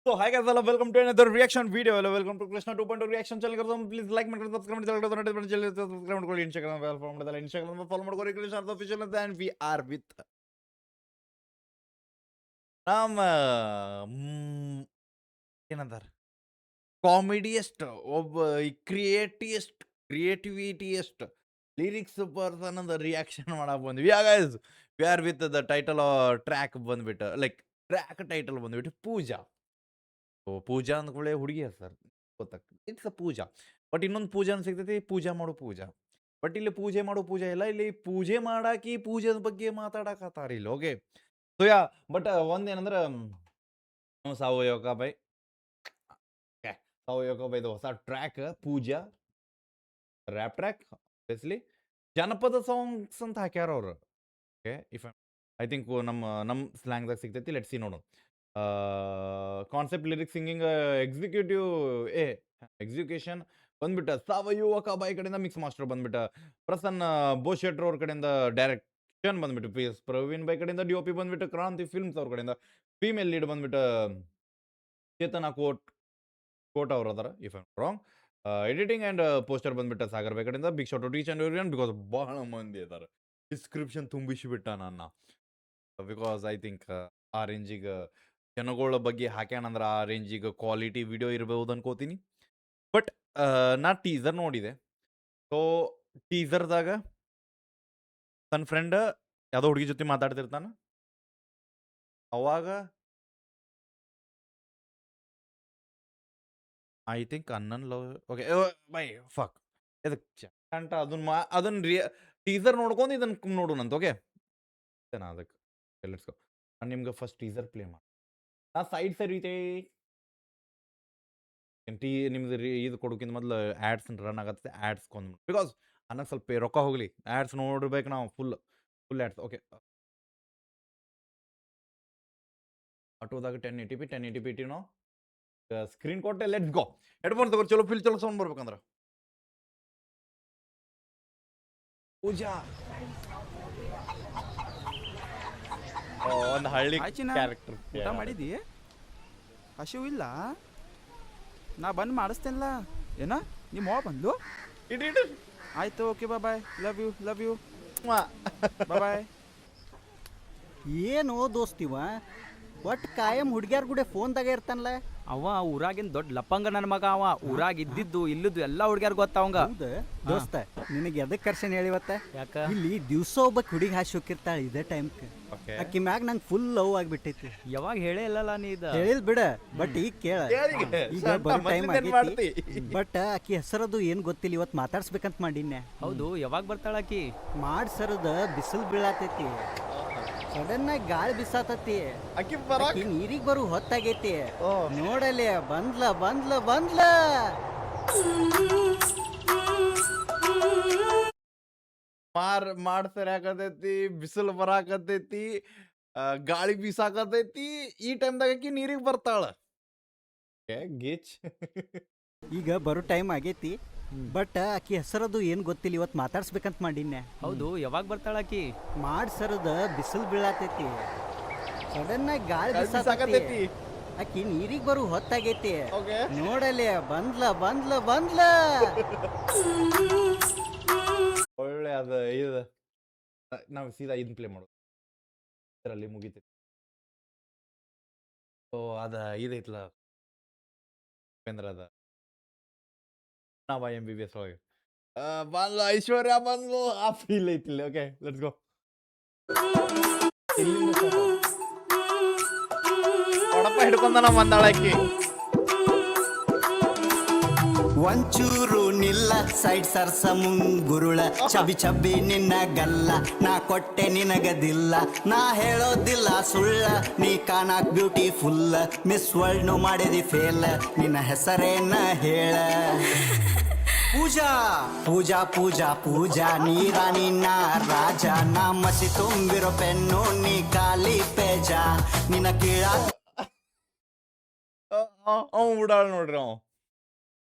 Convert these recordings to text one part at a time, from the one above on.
So hi guys, hello, welcome to another reaction video. Hello, welcome to Krishna 2.0 reaction channel. Please like and subscribe to the channel. Subscribe to Instagram, follow Krishna official, and we are with ನಮ್ಮ ಏನಂತಾರೆ ಕಾಮಿಡಿಯಸ್ಟ್ ಒಬ್ಬ ಕ್ರಿಯೇಟಿವಿಟಿಯಸ್ಟ್ lyrics person ಅಂತ reaction ಮಾಡಕ್ ಬಂದ್ವಿ. Guys we are with the title track ಬಂದ್ಬಿಟ್ಟು like track title ಬಂದ್ಬಿಟ್ಟು ಪೂಜಾ. ಪೂಜಾ ಅಂದ್ಕೊಳ್ಳೆ ಹುಡುಗಿ sir ಗೊತ್ತಾಗ್ತದೆ, ಇಟ್ಸ್ ಅ ಪೂಜಾ. ಬಟ್ ಇನ್ನೊಂದು ಪೂಜಾ ಅಂತ ಸಿಗ್ತೈತಿ, ಪೂಜಾ ಮಾಡೋ ಪೂಜಾ. ಬಟ್ ಇಲ್ಲಿ ಪೂಜೆ ಮಾಡೋ ಪೂಜಾ ಇಲ್ಲ, ಇಲ್ಲಿ ಪೂಜೆ ಮಾಡಾಕಿ ಪೂಜೆದ ಬಗ್ಗೆ ಮಾತಾಡಕತ್ತಾರ ಇಲ್ಲಿ. ಓಕೆ ಸೊ ಯಾ ಬಟ್ ಒಂದೇನಂದ್ರೆ ಸಾವಯವ ಬೈ ಸಾವಯವ ಹೊಸ ಟ್ರ್ಯಾಕ್ ಪೂಜಾ ರ್ಯಾಪ್ ಟ್ರ್ಯಾಕ್ ಆಬ್ವಿಯಸ್ಲಿ ಜನಪದ ಸಾಂಗ್ಸ್ ಅಂತ ಹಾಕ್ಯಾರ ಅವ್ರು. ಓಕೆ ಇಫ್ ಐ ಥಿಂಕ್ ನಮ್ಮ ಸ್ಲ್ಯಾಂಗ್ದಾಗ ಸಿಗ್ತೈತಿ. ಲೆಟ್ಸ್ ಸಿ ನೋಡು. ಕಾನ್ಸೆಪ್ಟ್ ಲಿರಿಕ್ಸ್ ಸಿಂಗಿಂಗ್ ಎಕ್ಸಿಕ್ಯೂಷನ್ ಬಂದ್ಬಿಟ್ಟ ಸಾವಯವ ಕಾಬಾಯಿ ಕಡೆಯಿಂದ ಮಿಕ್ಸ್ ಮಾಸ್ಟರ್ ಬಂದ್ಬಿಟ್ಟ ಪ್ರಸನ್ನ ಬೋಶೆಟ್ರ್ ಅವ್ರ ಕಡೆಯಿಂದ ಡೈರೆಕ್ಷನ್ ಬಂದ್ಬಿಟ್ಟು ಪಿ ಎಸ್ ಪ್ರವೀಣ್ ಬೈ ಕಡೆಯಿಂದ ಡಿ.ಒ.ಪಿ ಬಂದ್ಬಿಟ್ಟು ಕ್ರಾಂತಿ ಫಿಲ್ಮ್ಸ್ ಅವ್ರ ಕಡೆಯಿಂದ ಫೀಮೇಲ್ ಲೀಡ್ ಬಂದ್ಬಿಟ್ಟು ಚೇತನ ಕೋಟ್ ಅವ್ರ ಅದಾರ if I wrong. Editing and poster ಬಂದ್ಬಿಟ್ಟ ಸಾಗರ್ ಬೈ ಕಡೆಯಿಂದ big shot teach and everyone because ಬಹಳ ಮಂದಿ ಇದಾರೆ. ಡಿಸ್ಕ್ರಿಪ್ಷನ್ ತುಂಬಿಸಿಬಿಟ್ಟ ನನ್ನ ಬಿಕಾಸ್ ಐ ಥಿಂಕ್ ಆ ರೇಂಜಿಗೆ ಜನಗಳ ಬಗ್ಗೆ ಹಾಕ್ಯಾನಂದ್ರೆ ಆ ರೇಂಜಿಗೆ ಕ್ವಾಲಿಟಿ ವಿಡಿಯೋ ಇರ್ಬೋದು ಅನ್ಕೋತೀನಿ. ಬಟ್ ನಾ ಟೀಸರ್ ನೋಡಿದೆ. ಸೊ ಟೀಸರ್ದಾಗ ತನ್ನ ಫ್ರೆಂಡ್ ಯಾವುದೋ ಹುಡುಗಿ ಜೊತೆ ಮಾತಾಡ್ತಿರ್ತಾನ. ಅವಾಗ ಐ ಥಿಂಕ್ ಅನ್ನನ್ ಲವ್ ಓಕೆ ಬೈ ಫಕ್ ಇದಕ್ಕೆ ಅಂತ ಅದನ್ನ ಟೀಸರ್ ನೋಡ್ಕೊಂಡು ಇದನ್ನ ನೋಡೋಣಂತ. ಓಕೆ ಅದಕ್ಕೆ ಲೆಟ್ಸ್ ಗೋ. ನಾನು ನಿಮ್ಗೆ ಫಸ್ಟ್ ಟೀಸರ್ ಪ್ಲೇ ಮಾಡಿ ನಾ ಸೈಡ್ ಸರಿತೆ ನಿಮ್ದು ಇದು ಕೊಡೋಕ್ಕಿಂತ ಮೊದಲು ಆ್ಯಡ್ಸ್ ರನ್ ಆಗತ್ತೆ. ಆ್ಯಡ್ಸ್ಕೊಂಡು ಬಿಕಾಸ್ ಅನ್ನಕ್ಕೆ ಸ್ವಲ್ಪ ರೊಕ್ಕ ಹೋಗಲಿ, ಆ್ಯಡ್ಸ್ ನೋಡಿರ್ಬೇಕು ನಾವು ಫುಲ್ ಆ್ಯಡ್ಸ್. ಓಕೆ ಆಟೋದಾಗ 1080p ಇಟ್ಟಿನೋ ಸ್ಕ್ರೀನ್ ಕೊಟ್ಟೆ. Let's go. ಹೆಡ್ಫೋನ್ ತಗೋ, ಚಲೋ ಸೌಂಡ್ ಬರ್ಬೇಕಂದ್ರೆ. ಪೂಜಾ ಒಂದು ಹಳ್ಳಿ ಕ್ಯಾರೆಕ್ಟರ್. ಊಟ ಮಾಡಿದಿ? ಹಸಿವು ಇಲ್ಲ? ನಾ ಬಂದು ಮಾಡಿಸ್ತೇನಲ್ಲ. ಏನ ನಿಮ್ಮ ಅವ್ವ ಬಂದು? ಆಯ್ತು, okay bye. Love you bye. ಏನು ದೋಸ್ತಿವ ಒಟ್ಟು ಕಾಯಂ ಹುಡುಗ್ಯಾರ ಗುಡೆ ಫೋನ್ದಾಗ ಇರ್ತಾನಲ್ಲ. ಅವ ಊರಾಗಿನ ದೊಡ್ಡ ಲಪ್ಪಂಗ ನನ್ನ ಮಗ. ಅವ ಊರಾಗ ಇದ್ದಿದ್ದು ಇಲ್ಲದ್ದು ಎಲ್ಲ ಹುಡುಗ್ಯಾರ ಗೊತ್ತಾವಂಗ. ದೋಸ್ತ ನಿನಗೆ ಎದಕ್ಕೆ ಕರ್ಸನ್ ಹೇಳಿವತ್ತ? ಯಾಕ ಇಲ್ಲಿ ದಿವ್ಸ ಒಬ್ಬಕ್ಕೆ ಹುಡುಗಿ ಹಾಸಿ ಹೋಗಿರ್ತಾಳೆ ಇದೇ ಟೈಮ್ಗೆ. ಅಕ್ಕಿ ಮ್ಯಾಗ ನಂಗೆ ಫುಲ್ ಲವ್ ಆಗಿಬಿಟ್ಟೈತಿ. ಯಾವಾಗ ಹೇಳೇ ಇಲ್ಲಲ್ಲ ನೀ ಇದು? ಹೇಳಿಲ್ ಬಿಡ, ಬಟ್ ಈಗ ಕೇಳ. ಈಗ ಬರೋ ಟೈಮ್ ಆಗೈತಿ. ಬಟ್ ಆಕಿ ಹೆಸರದು ಏನ್ ಗೊತ್ತಿಲ್ಲ, ಇವತ್ತು ಮಾತಾಡ್ಸ್ಬೇಕಂತ ಮಾಡಿನ್ಯ. ಹೌದು, ಯಾವಾಗ ಬರ್ತಾಳ ಆಕಿ? ಮಾಡ್ಸರದ ಬಿಸಿಲು ಬೀಳತೈತಿ, ಸಡನ್ ಆಗಿ ಗಾಳಿ ಬಿಸಾತತಿ, ನೀರಿಗೆ ಬರು ಹೊತ್ತಾಗೈತಿ. ನೋಡಲಿ ಬಂದ್ಲ ಮಾಡ್ಸರಾಕತೈತಿ, ಬಿಸಿಲು ಬರಾಕತೈತಿ, ಗಾಳಿ ಬೀಸಾಕತೈತಿ. ಈ ಟೈಮ್ದಾಗ ಆಕಿ ನೀರಿಗೆ ಬರ್ತಾಳ. ಗೀಚ್ ಈಗ ಬರೋ ಟೈಮ್ ಆಗೈತಿ. ಬಟ್ ಆಕಿ ಹೆಸರದು ಏನ್ ಗೊತ್ತಿಲ್ಲ, ಇವತ್ತು ಮಾತಾಡ್ಸ್ಬೇಕಂತ ಮಾಡಿನ್ಯ. ಹೌದು, ಯಾವಾಗ ಬರ್ತಾಳ ಆಕಿ? ಮಾಡ್ಸರದ ಬಿಸಿಲು ಬೀಳತೈತಿ, ಸಡನ್ ಆಗಿ ಗಾಳಿ ಬಿಸಾಕತೈತಿ, ಆಕಿ ನೀರಿಗೆ ಬರು ಹೊತ್ತಾಗೈತಿ. ನೋಡಲಿ ಬಂದ್ಲ ಒಳ್ಳೆ ಅದ ಇದು ನಾವು ಸೀದಾ ಇದನ್ನ ಪ್ಲೇ ಮಾಡೋದು, ಇದರಲ್ಲಿ ಮುಗಿತೈತಿ. ಸೊ ಅದ ಇದೈತ್ಲ ಉಪೇಂದ್ರ ಅದ ನಾವ MBBS ಒಳಗೆ ಬಂದ್ಲು ಐಶ್ವರ್ಯ ಬಂದ್ಲು, ಆ ಫೀಲ್ ಐತಿಲ್ಲ. Okay let's go. ಹೊಡಪ್ಪ ಹಿಡ್ಕೊಂಡ ನಮ್ಮ ಮಂದಾಳಕಿ. ಒಂಚೂರು ನಿಲ್ಲ ಸೈಡ್ ಸರ್ಸ ಮುಂಗುರುಳ ಚಬಿ ನಿನ್ನ ಗಲ್ಲ, ನಾ ಕೊಟ್ಟೆ ನಿನಗದಿಲ್ಲ, ನಾ ಹೇಳೋದಿಲ್ಲ ಸುಳ್ಳ, ನೀ ಕಾಣಾಕ್ ಬ್ಯೂಟಿಫುಲ್, ಮಿಸ್ ವರ್ಲ್ಡ್ ಮಾಡಿದಿ ಫೇಲ್, ನಿನ್ನ ಹೆಸರೇನ ಹೇಳ. ಪೂಜಾ ನೀ ರಾಣಿ ನಾ ರಾಜ, ನಾ ಮಸಿ ತುಂಬಿರೋ ಪೆನ್ನು ನೀ ಖಾಲಿ ಪೇಜ, ನಿನ್ನ ಕೀಳ ಉಡಾಳ್ ನೋಡ್ರಿ ಅವ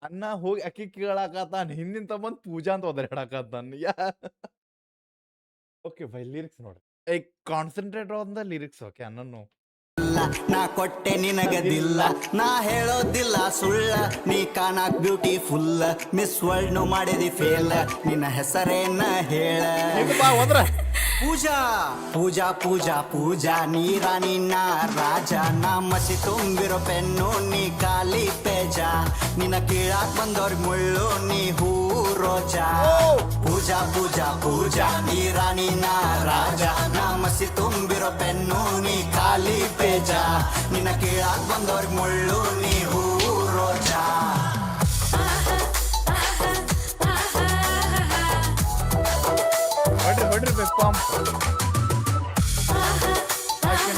ಅನ್ನ ಹೋಗಿ ಅಕ್ಕಿ ಕೇಳಾಕತ್ತಾನ, ಹಿಂದಿನ ತಮ್ಮಂದ್ ಪೂಜಾ ಅಂತ ಒದರಾಡಕತ್ತಾನ. ಓಕೆ ಬೈ ಲಿರಿಕ್ಸ್ ನೋಡ್ರಿ, concentrate on the lyrics. Okay ಅನ್ನನ್ನು ನಾ ಕೊಟ್ಟೆ ನಿನಗದಿಲ್ಲ ನಾ ಹೇಳೋದಿಲ್ಲ ಸುಳ್ಳ ನೀ ಕಾಣಕ್ ಬ್ಯೂಟಿಫುಲ್ ಮಿಸ್ ವರ್ಲ್ಡ್ ಮಾಡಿದಿ ಫೇಲ್ ನಿನ್ನ ಹೆಸರೇನ ಹೇಳ ಬಾ ಹೋದ್ರ ಪೂಜಾ ಪೂಜಾ ಪೂಜಾ ಪೂಜಾ ನೀ ರಾಣಿ ನಾ ರಾಜ ನಾ ಮಸಿ ತುಂಬಿರೋ ಪೆನ್ನು ನೀ ಖಾಲಿ ಪೇಜ ನಿನ್ನ ಕೀಳಾಕ್ ಬಂದವ್ರಿಗೆ ಮುಳ್ಳು ನೀ ಹೂ ರೋಜಾ ಪೂಜಾ ಪೂಜಾ ಪೂಜಾ ನೀ ರಾಣಿ ನಾ ರಾಜ ನಾ ಮಸಿ ತುಂಬಿರೋ ಪೆನ್ನು ನೀ ಖಾಲಿ ಪೇಜ ನಿನ್ನ ಕೀಳಾಕ್ ಬಂದವ್ರಿಗೆ ಮುಳ್ಳು ನೀ ಹೂ ರೋಜಾ ಹೊಡ್ರಿ ಬೇಕು ಪಾಂಪ್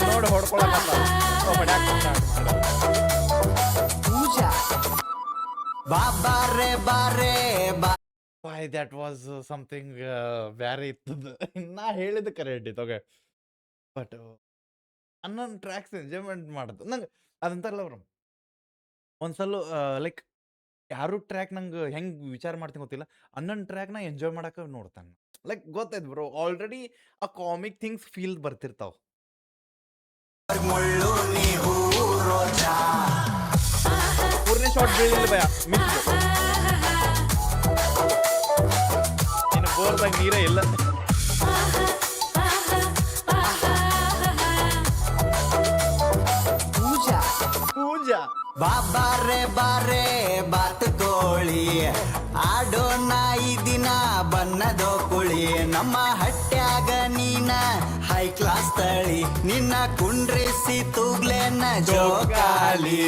ನೋಡಿ ಹೊಡ್ಕೊಳಕತ್ತ ಪೂಜಾ ಬಾರೆ ಬಾರೆ ಬಾ ವೈ ದ್ಯಾಟ್ ವಾಸ್ ಸಮಥಿಂಗ್ ಬ್ಯಾರೆ ಇತ್ತದ ನಾ ಹೇಳಿದ ಕರೆಕ್ಟ್ ಇತ್ತು ಓಕೆ ಬಟ್ ಅನ್ನೊಂದು ಟ್ರ್ಯಾಕ್ಸ್ ಎಂಜಾಯ್ಮೆಂಟ್ ಮಾಡೋದು ನಂಗೆ ಅದಂತಾರಲ್ಲ ಅವ್ರು ಒಂದ್ಸಲ ಲೈಕ್ ಯಾರು ಟ್ರ್ಯಾಕ್ ನಂಗೆ ಹೆಂಗೆ ವಿಚಾರ ಮಾಡ್ತೀನಿ ಗೊತ್ತಿಲ್ಲ ಅನ್ನೊಂದು ಟ್ರ್ಯಾಕ್ ನಾ ಎಂಜಾಯ್ ಮಾಡಕ್ಕೆ ನೋಡ್ತಾನೆ ಲೈಕ್ ಗೊತ್ತಾಯ್ತು ಬ್ರೋ ಆಲ್ರೆಡಿ ಆ ಕಾಮಿಕ್ ಥಿಂಗ್ಸ್ ಫೀಲ್ ಬರ್ತಿರ್ತಾವ ಮುಳ್ಳು ನೀ ಹೂ ರೋಜಾ ಮೂರನೇ ಶಾರ್ಟ್ ಬೀಳಿಲ್ಲ ಭಯ ಮಿಸ್ ಇನ್ನು ಬೋರ್ದಾಗ ನೀರೇ ಇಲ್ಲ ಪೂಜಾ ಪೂಜಾ ಬಾರೆ ಬಾರೆ ಬಾತ್ ಕೋಳಿ ಆಡೋಣ ಈ ದಿನ ಬನ್ನದೋ ಕುಳಿ ನಮ್ಮ ಹಟ್ಯಾಗ ನೀನ ಹೈ ಕ್ಲಾಸ್ ತಳಿ ನಿನ್ನ ಕುಂಡ್ರಿಸಿ ತೂಗ್ಲೇನ ಜೋಕಾಲಿ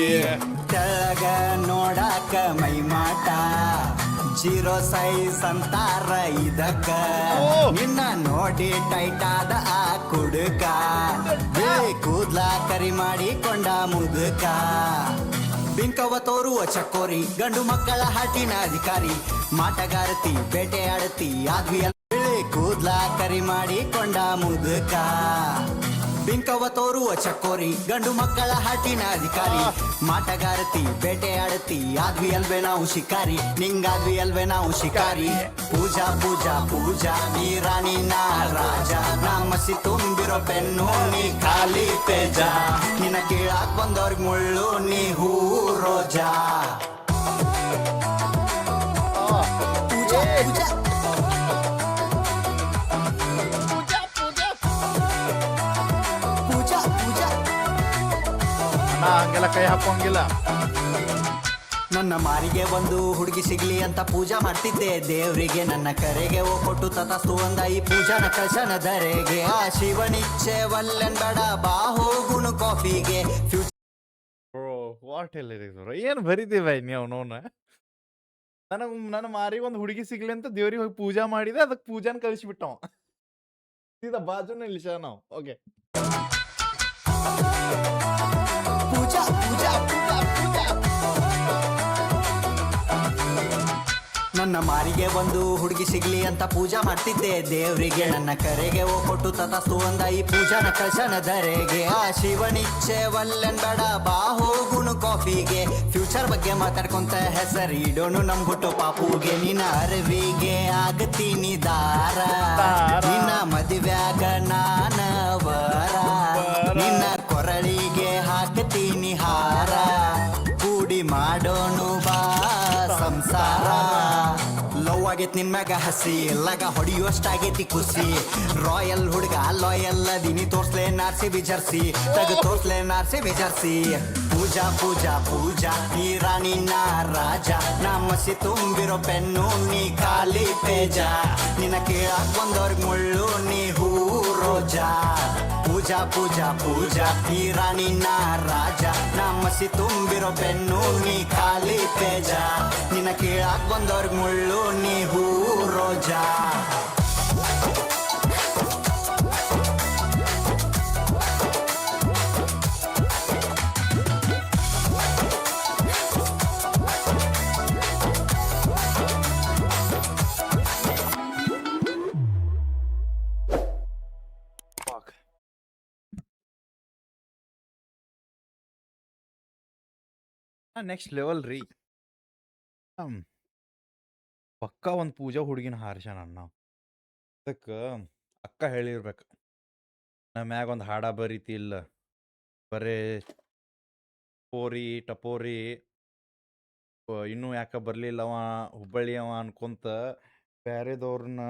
ತೆಳಗ ನೋಡಾಕ ಮೈಮಾಟ ಜೀರೋ ಸೈಜ್ ಅಂತಾರ ಇದಕ್ಕ ನಿನ್ನ ನೋಡಿ ಟೈಟ್ ಆದ ಆ ಕುಡುಕ ಕೂದ್ಲ ಕರಿ ಮಾಡಿಕೊಂಡ ಮುದುಕ ಬಿಂಕವ ತೋರುವ ಚಕೋರಿ ಗಂಡು ಮಕ್ಕಳ ಹಾಟಿನ ಅಧಿಕಾರಿ ಮಾಟಗಾರತಿ ಬೇಟೆಯಾಡತಿ ಆದ್ವಿ ಕೂದ್ಲ ಕರಿ ಮಾಡಿಕೊಂಡ ಮುದುಕ ಬಿಂಕವ ತೋರುವ ಚಕೋರಿ ಗಂಡು ಮಕ್ಕಳ ಹಾಟಿನ ಅಧಿಕಾರಿ ಮಾಟಗಾರತಿ ಬೇಟೆಯಾಡತಿ ಆದ್ವಿ ಅಲ್ವೇ ನಾವು ಶಿಕಾರಿ ನಿಂಗಾದ್ವಿ ಅಲ್ವೇ ನಾವು ಶಿಕಾರಿ ಪೂಜಾ ಪೂಜಾ ಪೂಜಾ ನೀ ರಾಣಿ ನಾ ರಾಜ ನಾ ಮಸಿ ತುಂಬಿರೋ ಪೆನ್ನು ನೀ ಖಾಲಿ ಪೇಜ ನಿನ್ನ ಕೀಳಾಕ್ ಬಂದವ್ರಿಗೆ ಮುಳ್ಳು ನೀ ಹೂ ರೋಜಾ ಪೂಜಾ ಪೂಜಾ ಪೂಜಾ ಪೂಜಾ ನಾ ಹಂಗೆಲ್ಲ ಕೈ ಹಾಕೋಂಗಿಲ್ಲ ನನ್ನ ಮಾರಿಗೆ ಒಂದು ಹುಡುಗಿ ಸಿಗ್ಲಿ ಅಂತ ಪೂಜಾ ಮಾಡ್ತಿದ್ದೆ ದೇವ್ರಿಗೆ ನನ್ನ ಕರೆಗೆ ಕೊಟ್ಟು ತತಸ್ತು ಅಂದ ಈ ಪೂಜಾನ ಕಳ್ಸನ ಧರೆಗೆ ಆ ಶಿವನಿಚ್ಛೆ ವಲ್ಲೆನ್ ಬೇಡ ಬಾ ಹೋಗುನು ಕಾಫಿಗೆ ಬ್ರೋ ವಾಟ್ ಎಲ್ಲ ಏನು ಬರೀತೀವಿ ನೀವು ನೋನ ನನಗೆ ನನ್ನ ಮಾರಿಗೆ ಒಂದು ಹುಡುಗಿ ಸಿಗ್ಲಿ ಅಂತ ದೇವ್ರಿಗೆ ಹೋಗಿ ಪೂಜಾ ಮಾಡಿದೆ ಅದಕ್ಕೆ ಪೂಜಾನ ಕಳಿಸ್ಬಿಟ್ಟವ ಸೀದಾ ಬಾಜುನ ಇಳಿಸ ನಾವು ಓಕೆ ಪೂಜಾ ಪೂಜಾ ಪೂಜಾ ಪೂಜಾ ನನ್ನ ಮಾರಿಗೆ ಒಂದು ಹುಡುಗಿ ಸಿಗ್ಲಿ ಅಂತ ಪೂಜಾ ಮಾಡ್ತಿದ್ದೆ ದೇವ್ರಿಗೆ ನನ್ನ ಕರೆಗೆ ಕೊಟ್ಟು ತತಸ್ತು ಅಂದ ಈ ಪೂಜಾನ ಕಳ್ಸನ ಧರೆಗೆ ಆ ಶಿವನಿಚ್ಛೆ ವಲ್ಲೆನ್ ಬೇಡ ಬಾ ಹೋಗುನು ಕಾಫಿಗೆ ಫ್ಯೂಚರ್ ಬಗ್ಗೆ ಮಾತಾಡ್ಕೊಂತ ಹೆಸರಿಡೋನು ನಮ್ ಹುಟ್ಟು ಪಾಪುಗೆ ನಿನ್ನ ಅರಿವಿಗೆ ಆಗತೀನಿ ದಾರ ನಿನ್ನ ಮದುವ್ಯಾಗ ನಾನ ವರ ನಿನ್ನ ಕೊರಳಿಗೆ ಹಾಕ್ತೀನಿ ಹಾರ ಕೂಡಿ ಮಾಡೋನು ಬಾ ಸಂಸಾರ ಲವ್ ಆಗೈತಿ ನಿನ್ ಮ್ಯಾಗ ಹಸಿ ಎಲ್ಲಾಗ ಹೊಡಿಯುವಷ್ಟಾಗೈತಿ ಖುಷಿ ರಾಯಲ್ ಹುಡುಗ ಲಾಯಲ್ ಅದಿನಿ ತೋರ್ಸ್ಲೆ ನಾರ್ಸಿ ಬಿಜರ್ಸಿ ತಗ ತೋರ್ಸ್ಲೆ ನಾರ್ಸಿ ಬಿಜರ್ಸಿ ಪೂಜಾ ಪೂಜಾ ಪೂಜಾ ನೀ ರಾಣಿ ನಾ ರಾಜ ನಾ ಮಸಿ ತುಂಬಿರೋ ಪೆನ್ನು ನೀ ಖಾಲಿ ಪೇಜ ನಿನ್ನ ಕೀಳಾಕ್ ಬಂದವ್ರಿಗೆ ಮುಳ್ಳು ನೀ ಹೂ ರೋಜಾ ಪೂಜಾ ಪೂಜಾ ಪೂಜಾ ನೀ ರಾಣಿ ನಾ ರಾಜ ನಾ ಮಸಿ ತುಂಬಿರೋ ಪೆನ್ನು ನೀ ಖಾಲಿ ಪೇಜ ನಿನ್ನ ಕೀಳಾಕ್ ಬಂದವ್ರಿಗೆ ಮುಳ್ಳು ನೀ ಹೂ ರೋಜಾ ನೆಕ್ಸ್ಟ್ ಲೆವೆಲ್ ರೀ ಪಕ್ಕ ಒಂದು ಪೂಜಾ ಹುಡುಗಿನ ಹಾರಿಸ್ಯಾನ ಅಣ್ಣ ಅದಕ್ಕೆ ಅಕ್ಕ ಹೇಳಿರ್ಬೇಕು ನಮ್ಮ ಮ್ಯಾಗ ಒಂದು ಹಾಡ ಬರೀತಿ ಇಲ್ಲ ಬರೇ ಪೋರಿ, ಟಪೋರಿ ಇನ್ನೂ ಯಾಕ ಬರ್ಲಿಲ್ಲವ ಹುಬ್ಬಳ್ಳಿಯವ ಅನ್ಕೊಂತ ಬ್ಯಾರೆದವ್ರನ್ನ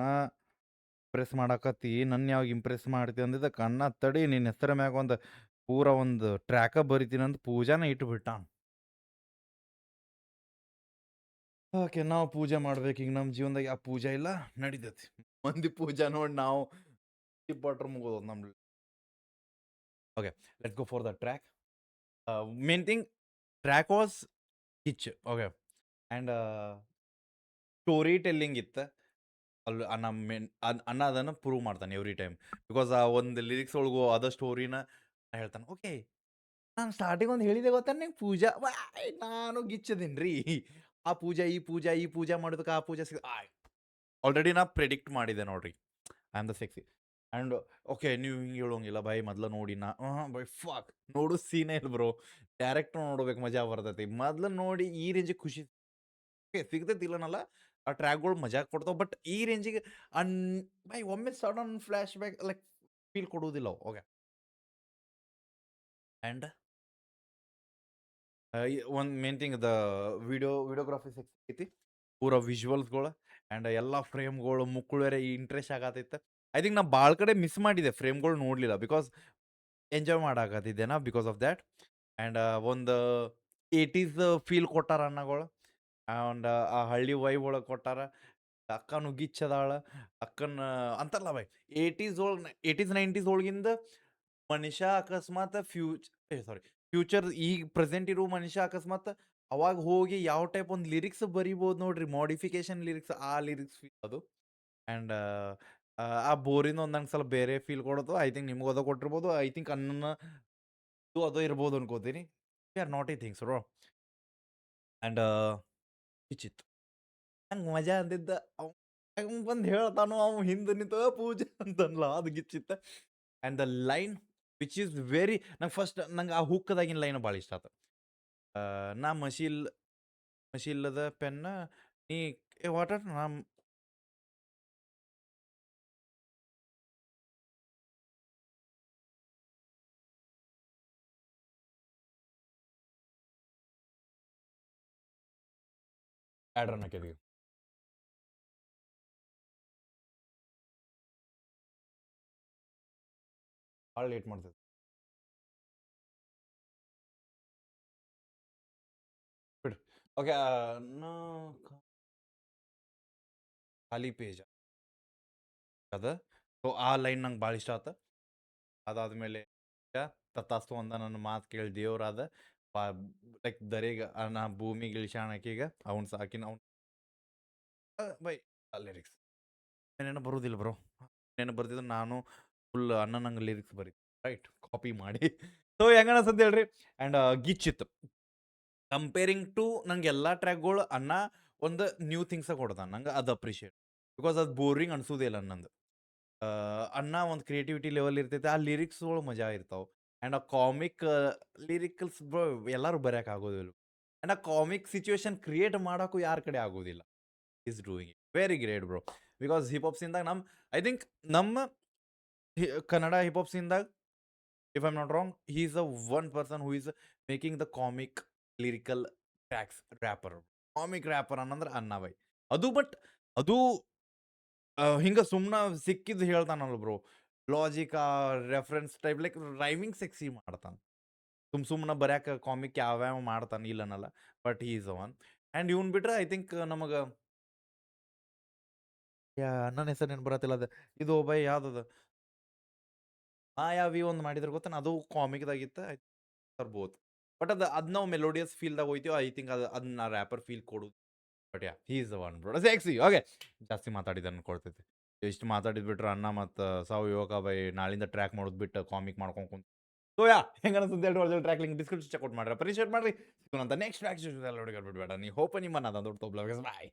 ಇಂಪ್ರೆಸ್ ಮಾಡಾಕತ್ತಿ ನನ್ನ ಯಾವಾಗ ಇಂಪ್ರೆಸ್ ಮಾಡ್ತಿ ಅಂದಿದ್ದಕ್ಕೆ ಅಣ್ಣ ತಡಿ ನಿನ್ನ ಹೆಸರ ಮ್ಯಾಗ ಒಂದು ಪೂರ ಒಂದು ಟ್ರ್ಯಾಕ ಬರಿತೀನಿ ಅಂತ ಪೂಜಾನ ಇಟ್ಬಿಟ್ಟಾನ. ಓಕೆ ನಾವು ಪೂಜೆ ಮಾಡ್ಬೇಕು ಈಗ ನಮ್ಮ ಜೀವನದಾಗ ಯಾವ ಪೂಜೆ ಇಲ್ಲ ನಡೀತೈತಿ. ಮಂದಿ ಪೂಜಾ ನೋಡಿ ನಾವು ಇಪ್ಪಟ್ರು ಮುಗೋದು ನಮ್ದು. Okay let's go for the track. Main thing track was ಕಿಚ್. ಓಕೆ ಆ್ಯಂಡ್ ಸ್ಟೋರಿ ಟೆಲ್ಲಿಂಗ್ ಇತ್ತು ಅಲ್ಲಿ. ಅಣ್ಣ ಅದನ್ನು ಪ್ರೂವ್ ಮಾಡ್ತಾನೆ ಎವ್ರಿ ಟೈಮ್. ಬಿಕಾಸ್ ಆ ಒಂದು ಲಿರಿಕ್ಸ್ ಒಳಗೂ ಅದ ಸ್ಟೋರಿನ ಹೇಳ್ತಾನೆ. ಓಕೆ ನಾನು ಸ್ಟಾರ್ಟಿಂಗ್ ಒಂದು ಹೇಳಿದೆ ಗೊತ್ತಾ ನಿಂಗೆ ಪೂಜಾ ನಾನು ಗಿಚ್ಚದೀನಿ ರೀ. ಆ ಪೂಜಾ ಈ ಪೂಜಾ ಮಾಡೋದಕ್ಕೆ ಆ ಪೂಜಾ ಆಲ್ರೆಡಿ ನಾ ಪ್ರೆಡಿಕ್ಟ್ ಮಾಡಿದೆ ನೋಡ್ರಿ. I am the sexy and okay ನೀವು ಹಿಂಗೆ ಹೇಳೋಂಗಿಲ್ಲ ಬೈ ಮೊದ್ಲು ನೋಡಿ ನಾ ಬೈ ಫಾಕ್ ನೋಡು ಸೀನೇ ಇಲ್ಲ ಬ್ರೋ. ಡೈರೆಕ್ಟ್ ನೋಡ್ಬೇಕು ಮಜಾ ಬರ್ತೈತಿ. ಮೊದ್ಲು ನೋಡಿ ಈ ರೇಂಜಿಗೆ ಖುಷಿ ಸಿಗ್ತೈತಿ ಇಲ್ಲನಲ್ಲ. ಆ ಟ್ರ್ಯಾಕ್ಗಳು ಮಜಾ ಕೊಡ್ತಾವೆ ಬಟ್ ಈ ರೇಂಜಿಗೆ ಬೈ ಒಮ್ಮೆ sudden flash back like feel ಕೊಡುವುದಿಲ್ಲ ಅವು. ಓಕೆ ಆ್ಯಂಡ್ ಒಂದು ಮೇನ್ ಥಿಂಗ್ ದ ವಿಡಿಯೋಗ್ರಫಿ ಐತಿ ಪೂರ ವಿಜುವಲ್ಸ್ಗಳು ಆ್ಯಂಡ್ ಎಲ್ಲ ಫ್ರೇಮ್ಗಳು ಮುಕ್ಕುಳರೆ ಇಂಟ್ರೆಸ್ಟ್ ಆಗತ್ತೈತೆ. ಐ ಥಿಂಕ್ ನಾ ಭಾಳ ಕಡೆ ಮಿಸ್ ಮಾಡಿದೆ ಫ್ರೇಮ್ಗಳು ನೋಡಲಿಲ್ಲ ಬಿಕಾಸ್ ಎಂಜಾಯ್ ಮಾಡಾಕತ್ತಿದ್ದೇನಾ ಬಿಕಾಸ್ ಆಫ್ ದ್ಯಾಟ್. ಆ್ಯಂಡ್ ಒಂದು 80s ಫೀಲ್ ಕೊಟ್ಟಾರ ಅಣ್ಣಗಳು. ಆ್ಯಂಡ್ ಆ ಹಳ್ಳಿ ವೈಬ್ ಒಳಗೆ ಕೊಟ್ಟಾರ. ಅಕ್ಕನು ಗಿಚ್ಚದಾಳ ಅಕ್ಕನ ಅಂತಲ್ಲ ಬೈ 80s 90s ಒಳಗಿಂದ ಮನುಷ್ಯ ಅಕಸ್ಮಾತ್ ಫ್ಯೂಚರ್ ಈಗ ಪ್ರೆಸೆಂಟ್ ಇರೋ ಮನುಷ್ಯ ಅಕಸ್ಮಾತ್ ಅವಾಗ ಹೋಗಿ ಯಾವ ಟೈಪ್ ಒಂದು ಲಿರಿಕ್ಸ್ ಬರಿಬೋದು ನೋಡ್ರಿ. ಮಾಡಿಫಿಕೇಶನ್ ಲಿರಿಕ್ಸ್ ಆ ಲಿರಿಕ್ಸ್ ಫೀಲ್ ಅದು. ಆ್ಯಂಡ್ ಆ ಬೋರಿಂದ ಒಂದು ನಂಗೆ ಸ್ವಲ್ಪ ಬೇರೆ ಫೀಲ್ ಕೊಡೋದು. ಐ ಥಿಂಕ್ ನಿಮ್ಗೆ ಅದು ಕೊಟ್ಟಿರ್ಬೋದು. ಐ ಥಿಂಕ್ ಅನ್ನ ಅದು ಇರ್ಬೋದು ಅನ್ಕೋತೀನಿ. ವಿ ಆರ್ ನಾಟ್ ಈ ಥಿಂಗ್ಸ್ ಬ್ರೋ. ಆ್ಯಂಡ್ ವಿಚಿತ್ ನಂಗೆ ಮಜಾ ಅಂದಿದ್ದ ಅವ್ ಬಂದು ಹೇಳ್ತಾನೋ ಅವ್ ಹಿಂದೆ ನಿಂತ ಪೂಜೆ ಅಂತನ್ಲ ಅದು ಗಿಚ್ಚಿತ್ತ. And the line which is very ನಂಗೆ ಫಸ್ಟ್ ನಂಗೆ ಆ ಹುಕ್ಕದಾಗಿನ ಲೈನ್ ಭಾಳ ಇಷ್ಟ ಆಯ್ತು. ನಾ ಮಷಿಲ್ಲದ ಪೆನ್ನ ನೀ ವಾಟರ್ ನಾ ಆಡ್ರನ್ನ ಕೆದಿಗೆ ಭಾಳ ಲೇಟ್ ಮಾಡ್ತದೆ. ಬಿಡ್ರಿ ಓಕೆ ನಾ ಖಾಲಿ ಪೇಜ್ ಅದ. ಸೊ ಆ ಲೈನ್ ನಂಗೆ ಭಾಳ ಇಷ್ಟ ಆತ. ಅದಾದ್ಮೇಲೆ ತತ್ತಾಸ್ತು ಅಂದ ನನ್ನ ಮಾತು ಕೇಳಿ ದೇವ್ರಾದ ಲೈಕ್ ದರೆಗ ನಾ ಭೂಮಿಗೆ ಇಳಿಸಾಣಕೀಗ ಅವ್ನು ಸಾಕಿನ ಅವ್ನು ಬೈ ಲಿರಿಕ್ಸ್ ಏನೇನೋ ಬರೋದಿಲ್ಲ ಬ್ರೋ. ಏನೇನು ಬರ್ತಿದ್ರು ನಾನು ಫುಲ್ ಅಣ್ಣ ನಂಗೆ ಲಿರಿಕ್ಸ್ ಬರೀತಿ ರೈಟ್ ಕಾಪಿ ಮಾಡಿ. ಸೊ ಹೆಂಗಣ ಸದ್ಯ ಹೇಳ್ರಿ. ಆ್ಯಂಡ್ ಗಿಚ್ಚಿತ್ತು ಕಂಪೇರಿಂಗ್ ಟು ನಂಗೆ ಎಲ್ಲ ಟ್ರ್ಯಾಕ್ಗಳು ಅಣ್ಣ ಒಂದು ನ್ಯೂ ಥಿಂಗ್ಸ ಕೊಡ್ತಾನೆ. ನಂಗೆ ಅದು ಅಪ್ರಿಷಿಯೇಟ್ ಬಿಕಾಸ್ ಅದು ಬೋರಿಂಗ್ ಅನ್ಸೋದೇ ಇಲ್ಲ ನಂದು. ಅಣ್ಣ ಒಂದು ಕ್ರಿಯೇಟಿವಿಟಿ ಲೆವೆಲ್ ಇರ್ತೈತೆ. ಆ ಲಿರಿಕ್ಸ್ಗಳು ಮಜಾ ಇರ್ತಾವೆ. ಆ್ಯಂಡ್ ಆ ಕಾಮಿಕ್ ಲಿರಿಕಲ್ಸ್ ಬ್ರೋ ಎಲ್ಲರೂ ಬರೆಯೋಕೆ ಆಗೋದಿಲ್ಲ. ಆ್ಯಂಡ್ ಆ ಕಾಮಿಕ್ ಸಿಚುವೇಶನ್ ಕ್ರಿಯೇಟ್ ಮಾಡೋಕ್ಕೂ ಯಾರ ಕಡೆ ಆಗೋದಿಲ್ಲ. Is doing it very great bro. Because hip hop ಸೀನ್ದಾಗ ಐ ಥಿಂಕ್ ನಮ್ಮ ಕನ್ನಡ ಹಿಪ್ ಹಾಪ್ ಸೀನ್ದಾಗ if I'm not wrong he is a one person who is making the comic lyrical tracks rapper. Comic rapper ಅನ್ನಂದ್ರೆ ಅಣ್ಣ ಬೈ ಅದು. But ಅದು ಹಿಂಗೆ ಸುಮ್ಮನೆ ಸಿಕ್ಕಿದ್ದು ಹೇಳ್ತಾನಲ್ಲ bro. Logic reference type like rhyming sexy ಮಾಡ್ತಾನೆ. ಸುಮ್ಮನೆ ಬರ್ಯಾಕ ಕಾಮಿಕ್ ಯಾವ್ಯಾವ ಮಾಡ್ತಾನೆ ಇಲ್ಲನಲ್ಲ. But he is one. And ಇವ್ನು ಬಿಟ್ರೆ ಐ ಥಿಂಕ್ ನಮಗೆ ನನ್ನ ಹೆಸರು ಏನು ಬರತ್ತಿಲ್ಲ. ಅದು ಇದು ಬೈ ಯಾವ್ದದು ಮಾಯಾವಿ ಒಂದು ಮಾಡಿದ್ರೆ ಗೊತ್ತಾನ ಅದು ಕಾಮಿಕ್ದಾಗಿತ್ತು ತರ್ಬೋದು. ಬಟ್ ಅದು ನಾವು ಮೆಲೋಡಿಯಸ್ ಫೀಲ್ದಾಗ ಹೋಯ್ತೀವಿ. ಐ ಥಿಂಕ್ ಅದನ್ನ ರ್ಯಾಪರ್ ಫೀಲ್ ಕೊಡೋದು. But yeah he is the one bro sexy. Okay ಜಾಸ್ತಿ ಮಾತಾಡಿದ ಅನ್ಕೊಳ್ತೈತಿ. ಎಷ್ಟು ಮಾತಾಡಿದ್ಬಿಟ್ರೆ ಅಣ್ಣ ಮತ್ತು ಸಾವು ಯುವಕ ಬೈ ನಾಳಿಂದ ಟ್ರ್ಯಾಕ್ ಮಾಡೋದು ಬಿಟ್ಟು ಕಾಮಿಕ್ ಮಾಡ್ಕೊಂಡು ಕುಂತು. ಸೊ ಯಾ ಹೆಂಗ ಅನ್ಸುತ್ತೆ track link description check out ಮಾಡ್ರಿ. ಅಪ್ರಿಷಿಯೇಟ್ ಮಾಡ್ರಿ. ಅಂತ ನೆಕ್ಸ್ಟ್ ಟ್ರ್ಯಾಕ್ ಬಿಡಬೇಡ. ನೀವು ಹೋಪ ನಿಮ್ಮ ದೊಡ್ಡ ಬಾಯ್.